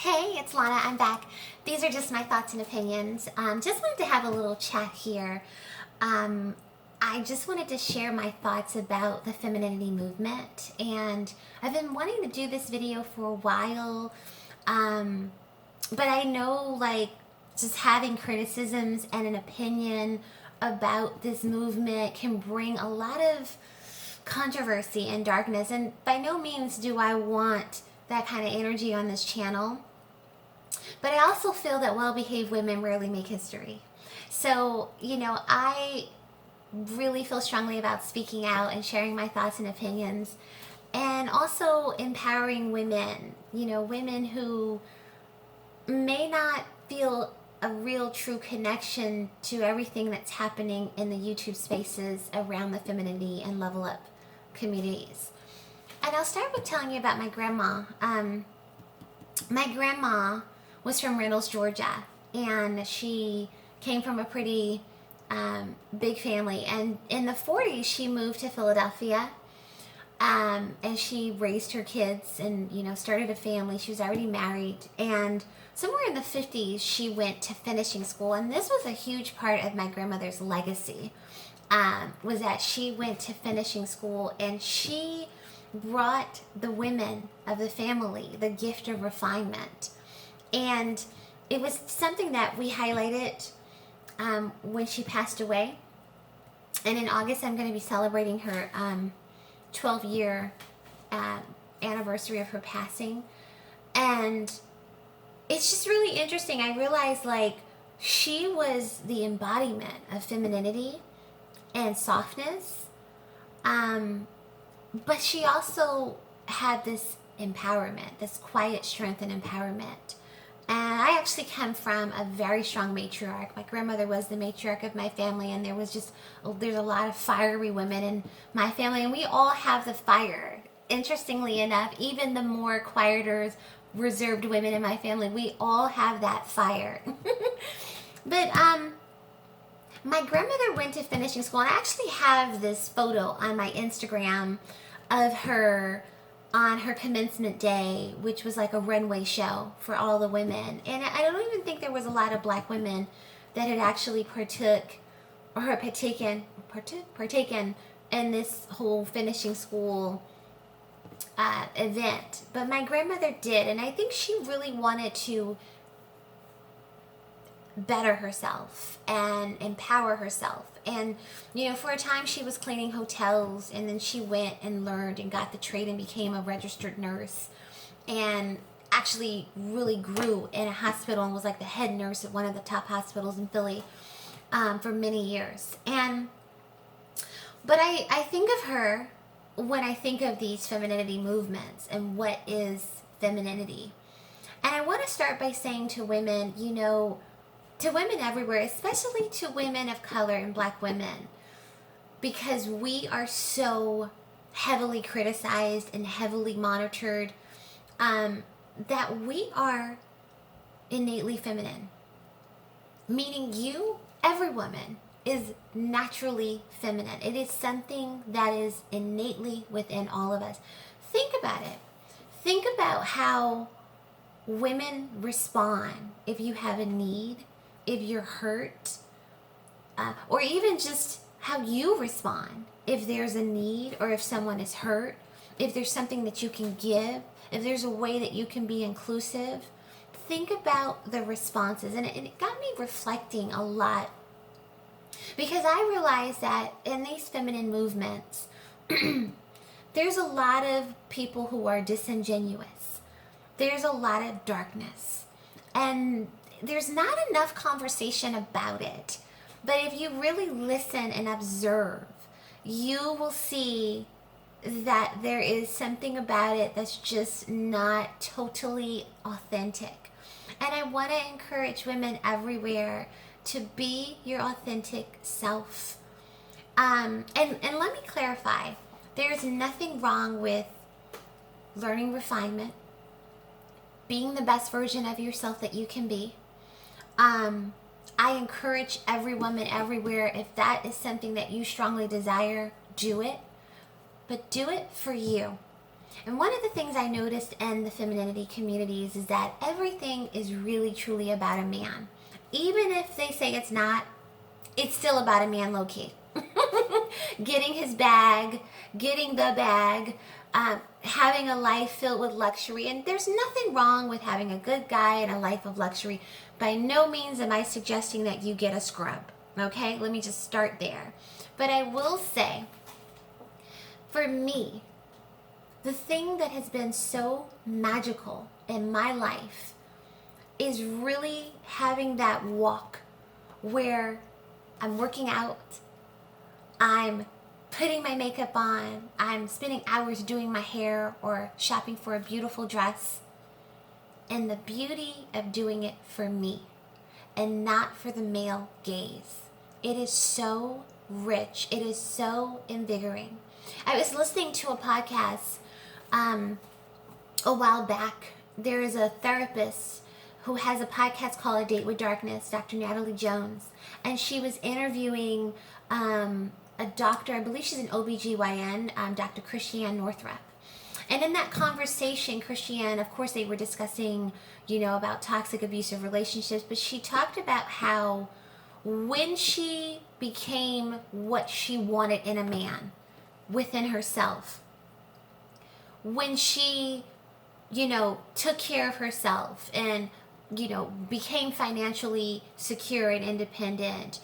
Hey, it's Lana. I'm back. These are just my thoughts and opinions. Just wanted to have a little chat here. I just wanted to share my thoughts about the femininity movement, and I've been wanting to do this video for a while, but I know just having criticisms and an opinion about this movement can bring a lot of controversy and darkness, and by no means do I want that kind of energy on this channel. But I also feel that well-behaved women rarely make history. So, I really feel strongly about speaking out and sharing my thoughts and opinions, and also empowering women, women who may not feel a real true connection to everything that's happening in the YouTube spaces around the femininity and level up communities. And I'll start with telling you about my grandma. My grandma was from Reynolds, Georgia, and she came from a pretty big family. And in the 40s, she moved to Philadelphia, and she raised her kids and, started a family. She was already married. And somewhere in the 50s, she went to finishing school. And this was a huge part of my grandmother's legacy, was that she went to finishing school, and she brought the women of the family the gift of refinement. And it was something that we highlighted when she passed away. And in August, I'm going to be celebrating her 12-year anniversary of her passing. And it's just really interesting. I realized she was the embodiment of femininity and softness. But she also had this empowerment, this quiet strength and empowerment. And I actually come from a very strong matriarch. My grandmother was the matriarch of my family, and there's a lot of fiery women in my family, and we all have the fire. Interestingly enough, even the more quieter, reserved women in my family, we all have that fire. But my grandmother went to finishing school, and I actually have this photo on my Instagram of her on her commencement day, which was like a runway show for all the women. And I don't even think there was a lot of black women that had actually partaken in this whole finishing school event. But my grandmother did, and I think she really wanted to better herself and empower herself. And for a time she was cleaning hotels, and then she went and learned and got the trade and became a registered nurse, and actually really grew in a hospital and was like the head nurse at one of the top hospitals in Philly for many years. But I think of her when I think of these femininity movements and what is femininity. And I want to start by saying to women, to women everywhere, especially to women of color and black women, because we are so heavily criticized and heavily monitored, that we are innately feminine. Meaning every woman, is naturally feminine. It is something that is innately within all of us. Think about it. Think about how women respond if you have a need, if you're hurt, or even just how you respond if there's a need, or if someone is hurt, if there's something that you can give, if there's a way that you can be inclusive. Think about the responses. And it got me reflecting a lot, because I realized that in these feminine movements, there's a lot of people who are disingenuous. There's a lot of darkness. And there's not enough conversation about it. But if you really listen and observe, you will see that there is something about it that's just not totally authentic. And I want to encourage women everywhere to be your authentic self. And let me clarify, there's nothing wrong with learning refinement, being the best version of yourself that you can be. I encourage every woman everywhere, if that is something that you strongly desire, do it. But do it for you. And one of the things I noticed in the femininity communities is that everything is really truly about a man. Even if they say it's not, it's still about a man low-key. Getting his bag, getting the bag, having a life filled with luxury. And there's nothing wrong with having a good guy and a life of luxury. By no means am I suggesting that you get a scrub. Okay, let me just start there. But I will say, for me, the thing that has been so magical in my life is really having that walk where I'm working out, I'm putting my makeup on, I'm spending hours doing my hair or shopping for a beautiful dress, and the beauty of doing it for me and not for the male gaze. It is so rich. It is so invigorating. I was listening to a podcast a while back. There is a therapist who has a podcast called A Date with Darkness, Dr. Natalie Jones, and she was interviewing a doctor, I believe she's an OBGYN, Dr. Christiane Northrup. And in that conversation, Christiane, of course, they were discussing, about toxic abusive relationships, but she talked about how when she became what she wanted in a man within herself, when she, took care of herself and, became financially secure and independent,